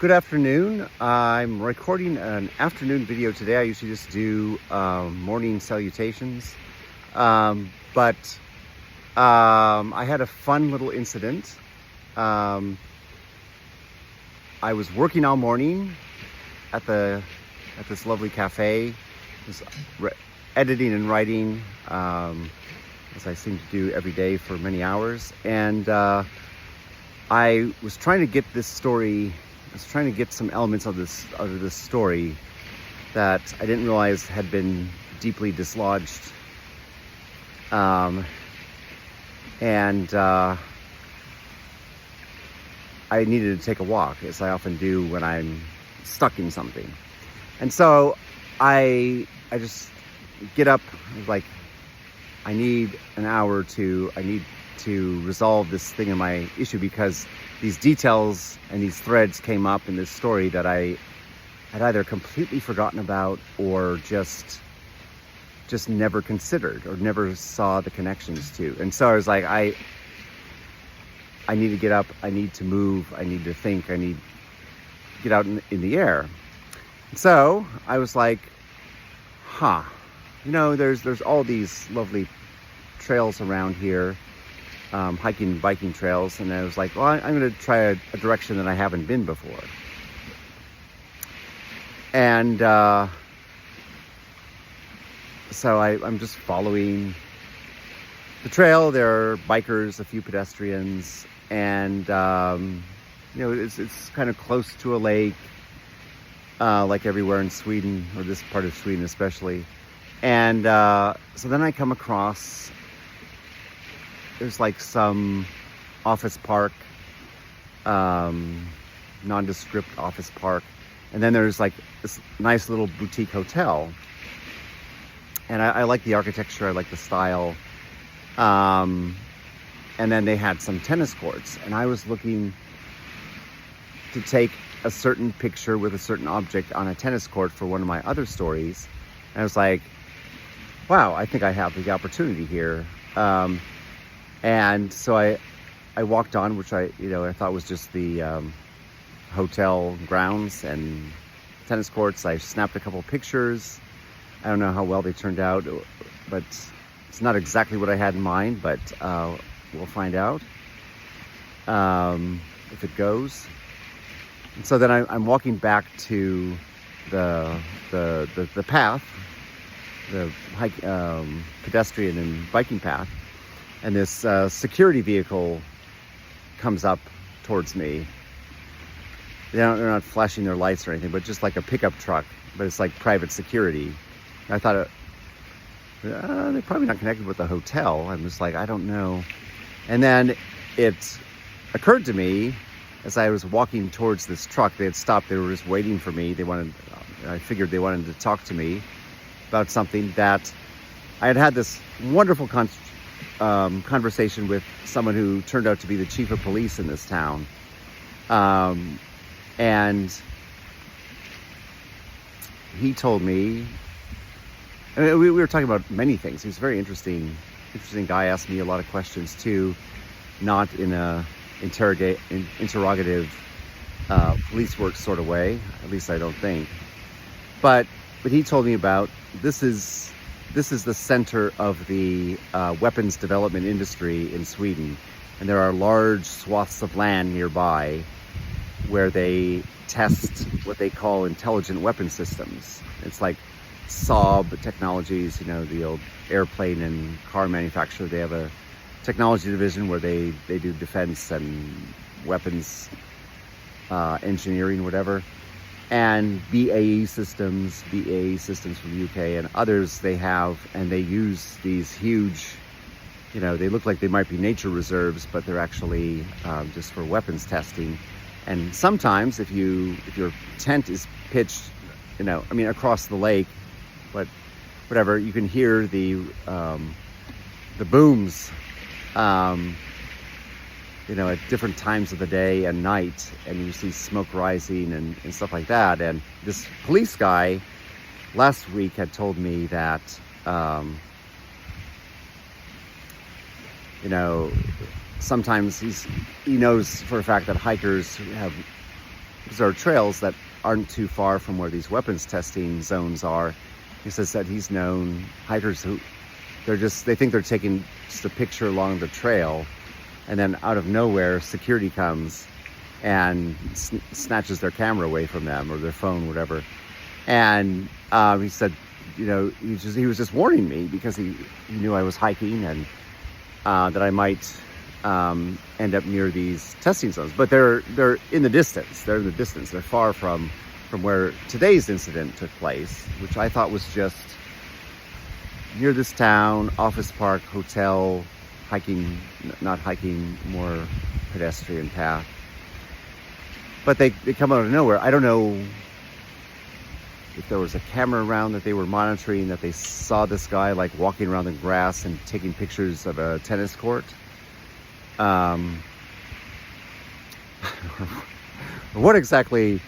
Good afternoon. I'm recording an afternoon video today. I usually just do morning salutations. But I had a fun little incident. I was working all morning at this lovely cafe, editing and writing, as I seem to do every day for many hours. And I was trying to get this story. I was trying to get some elements of this story that I didn't realize had been deeply dislodged. I needed to take a walk, as I often do when I'm stuck in something. And so I just get up, like, I need an hour or two. I need to resolve this thing in my issue, because these details and these threads came up in this story that I had either completely forgotten about or just never considered or never saw the connections to. And so I was like, I need to get up, I need to move, I need to think, I need to get out in the air. And so I was like, there's all these lovely trails around here, hiking and biking trails, and I was like, well, I'm going to try a direction that I haven't been before. And so I'm just following the trail. There are bikers, a few pedestrians, and it's kind of close to a lake, like everywhere in Sweden, or this part of Sweden especially. And so then I come across, there's like some office park, nondescript office park. And then there's like this nice little boutique hotel. And I like the architecture, I like the style. And then they had some tennis courts. And I was looking to take a certain picture with a certain object on a tennis court for one of my other stories. And I was like, wow, I think I have the opportunity here. And so I walked on, which I thought was just the hotel grounds and tennis courts. I snapped a couple pictures. I don't know how well they turned out, but it's not exactly what I had in mind, but we'll find out if it goes. And so then I'm walking back to the path, the hike, pedestrian and biking path, and this security vehicle comes up towards me. They're not flashing their lights or anything, but just like a pickup truck, but it's like private security. And I thought, they're probably not connected with the hotel. I'm just like, I don't know. And then it occurred to me, as I was walking towards this truck, they had stopped. They were just waiting for me. I figured they wanted to talk to me about something, that I had this wonderful conversation with someone who turned out to be the chief of police in this town. And he told me, we were talking about many things. He was a very interesting guy, asked me a lot of questions too, not in a interrogative police work sort of way, at least I don't think. But he told me about, this is the center of the weapons development industry in Sweden. And there are large swaths of land nearby where they test what they call intelligent weapon systems. It's like SAAB technologies, the old airplane and car manufacturer. They have a technology division where they do defense and weapons engineering, whatever. And BAE systems from the UK, and others they have, and they use these huge, they look like they might be nature reserves, but they're actually just for weapons testing. And sometimes if your tent is pitched, across the lake, but whatever, you can hear the booms, at different times of the day and night, and you see smoke rising and stuff like that. And this police guy last week had told me that, sometimes he knows for a fact that hikers have because there are trails that aren't too far from where these weapons testing zones are. He says that he's known hikers who they think they're taking just a picture along the trail, and then out of nowhere security comes and snatches their camera away from them, or their phone, whatever. And he said, he was just warning me because he knew I was hiking, and that I might end up near these testing zones. But they're in the distance. They're in the distance. They're far from where today's incident took place, which I thought was just near this town, office park, hotel, hiking, not hiking, more pedestrian path. But they come out of nowhere. I don't know if there was a camera around that they were monitoring, that they saw this guy like walking around the grass and taking pictures of a tennis court. What exactly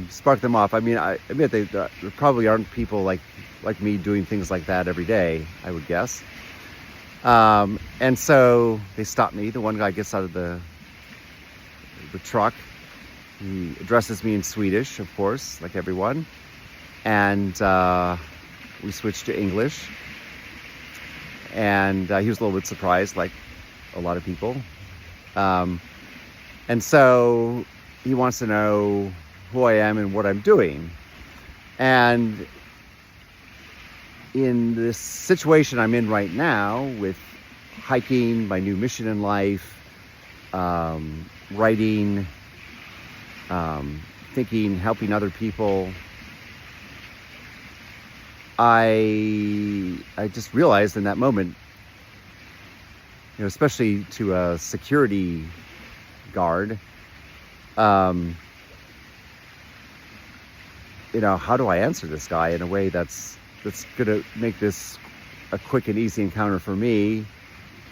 sparked them off? I mean, I admit there probably aren't people like me doing things like that every day, I would guess. And so they stopped me. The one guy gets out of the truck. He addresses me in Swedish, of course, like everyone. And we switched to English. And he was a little bit surprised, like a lot of people. And so he wants to know who I am and what I'm doing. And in this situation I'm in right now, with hiking, my new mission in life, writing, thinking, helping other people, I just realized in that moment, especially to a security guard, how do I answer this guy in a way that's gonna make this a quick and easy encounter for me,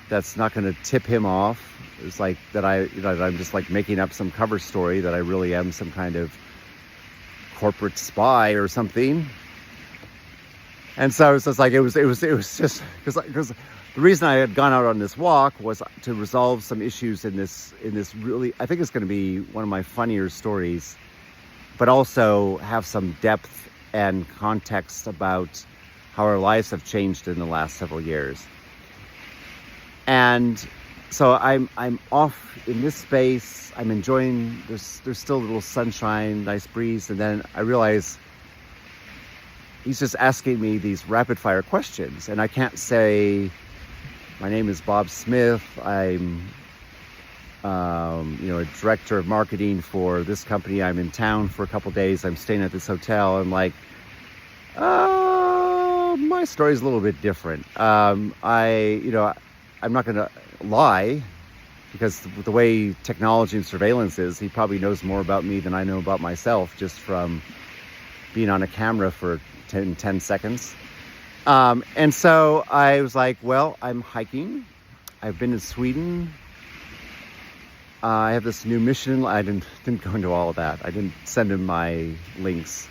that's not gonna tip him off. It's like that I'm just like making up some cover story that I really am some kind of corporate spy or something. And so it's just like it was just because the reason I had gone out on this walk was to resolve some issues in this really, I think it's going to be one of my funnier stories, but also have some depth and context about how our lives have changed in the last several years. And so I'm off in this space. I'm enjoying. There's still a little sunshine, nice breeze, and then I realize he's just asking me these rapid fire questions, and I can't say, my name is Bob Smith. I'm, a director of marketing for this company. I'm in town for a couple days. I'm staying at this hotel. I'm like, my story's a little bit different. I'm not going to lie, because the way technology and surveillance is, he probably knows more about me than I know about myself, just from being on a camera for 10 seconds. And so I was like, well, I'm hiking. I've been in Sweden. I have this new mission. I didn't go into all of that. I didn't send him my links.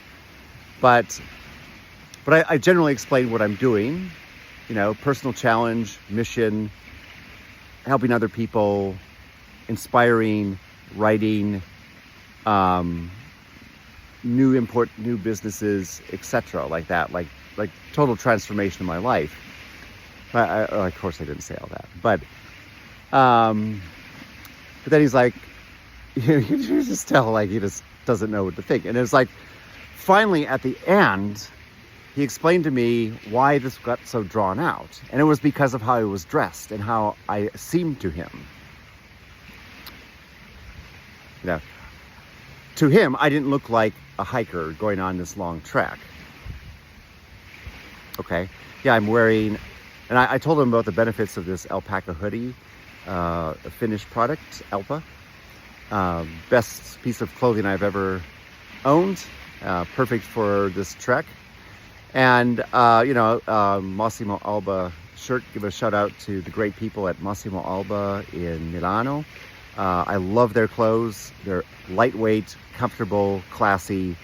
But I generally explain what I'm doing. Personal challenge, mission, helping other people, inspiring, writing, new businesses, etc., like that, like total transformation of my life. Of course I didn't say all that, but then he's like, you just tell, like, he just doesn't know what to think. And it was like, finally at the end, he explained to me why this got so drawn out, and it was because of how I was dressed and how I seemed to him. To him, I didn't look like a hiker going on this long trek. Okay. Yeah, I'm wearing, and I told him about the benefits of this alpaca hoodie, a Finnish product, Alpa. Best piece of clothing I've ever owned. Perfect for this trek. And, Massimo Alba shirt, give a shout out to the great people at Massimo Alba in Milano. I love their clothes. They're lightweight, comfortable, classy,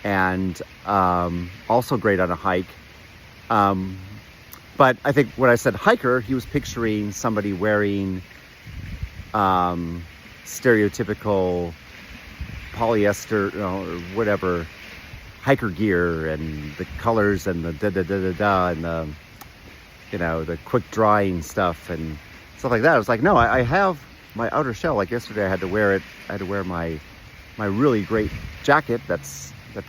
and also great on a hike. But I think when I said hiker, he was picturing somebody wearing stereotypical polyester, or whatever, hiker gear and the colors and the da-da-da-da-da and the, the quick drying stuff and stuff like that. I was like, no, I have my outer shell. Like yesterday I had to wear it. I had to wear my really great jacket that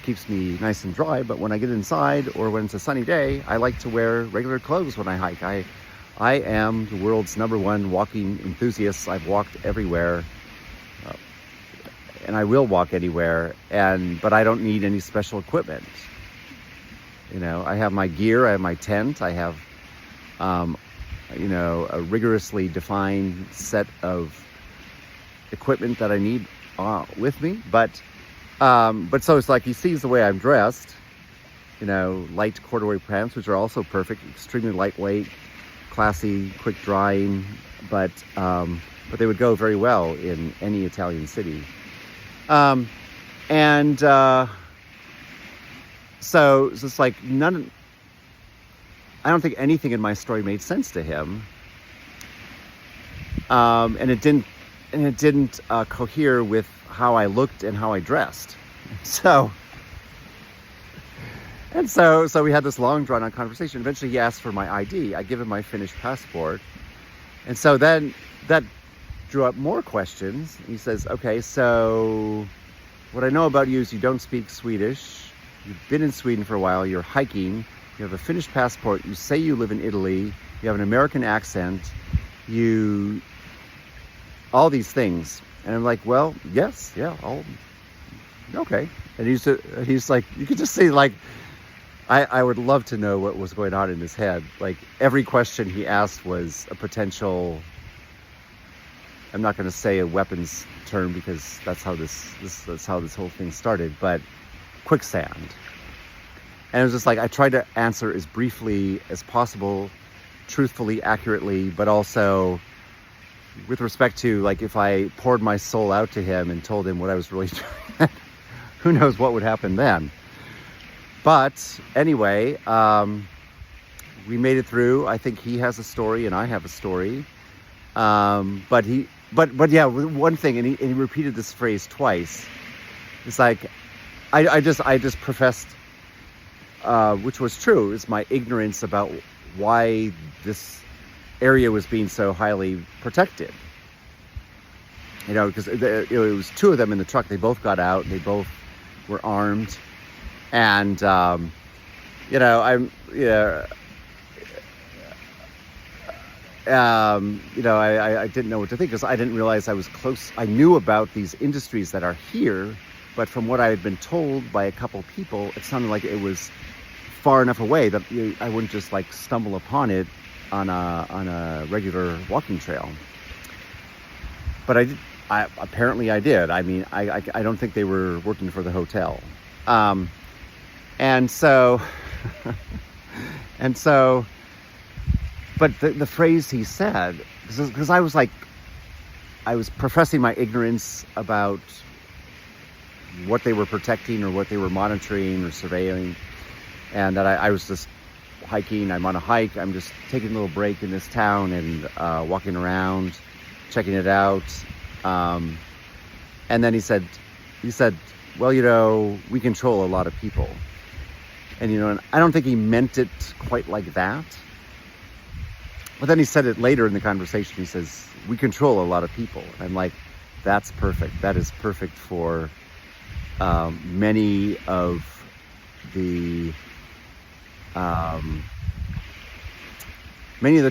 keeps me nice and dry. But when I get inside or when it's a sunny day, I like to wear regular clothes when I hike. I am the world's #1 walking enthusiast. I've walked everywhere. And I will walk anywhere, but I don't need any special equipment. I have my gear, I have my tent, I have, a rigorously defined set of equipment that I need with me. But so it's like he sees the way I'm dressed, light corduroy pants, which are also perfect, extremely lightweight, classy, quick drying, but they would go very well in any Italian city. So it's like I don't think anything in my story made sense to him. And it didn't cohere with how I looked and how I dressed. So we had this long drawn out conversation. Eventually he asked for my ID. I give him my Finnish passport. And so then that drew up more questions. He says, okay, so what I know about you is you don't speak Swedish. You've been in Sweden for a while. You're hiking. You have a Finnish passport. You say you live in Italy. You have an American accent. All these things. And I'm like, well, yes, yeah, okay. And he's like, you could just see, like, I would love to know what was going on in his head. Like, every question he asked was a potential, I'm not going to say a weapons term because that's how that's how this whole thing started, but quicksand. And it was just like, I tried to answer as briefly as possible, truthfully, accurately, but also with respect to, like, if I poured my soul out to him and told him what I was really doing, who knows what would happen then. But anyway, we made it through. I think he has a story and I have a story. But yeah, one thing, and he repeated this phrase twice. It's like, I just professed, which was true, is my ignorance about why this area was being so highly protected. Because it was two of them in the truck. They both got out. They both were armed. And, I didn't know what to think because I didn't realize I was close. I knew about these industries that are here, but from what I had been told by a couple people, it sounded like it was far enough away that I wouldn't just like stumble upon it on a regular walking trail. But I apparently I did. I mean, I don't think they were working for the hotel. And so, but the phrase he said, because I was professing my ignorance about what they were protecting or what they were monitoring or surveilling, and that I was just hiking. I'm on a hike. I'm just taking a little break in this town and walking around, checking it out. And then he said, well, we control a lot of people. And, and I don't think he meant it quite like that. But then he said it later in the conversation. He says, we control a lot of people. And I'm like, that's perfect. That is perfect for many of the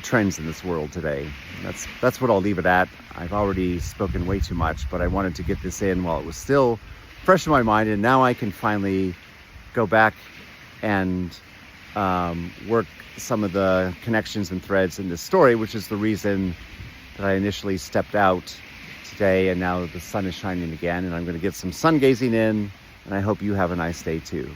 trends in this world today. That's what I'll leave it at. I've already spoken way too much, but I wanted to get this in while it was still fresh in my mind. And now I can finally go back and work some of the connections and threads in this story, which is the reason that I initially stepped out today, and now the sun is shining again, and I'm going to get some sun gazing in, and I hope you have a nice day too.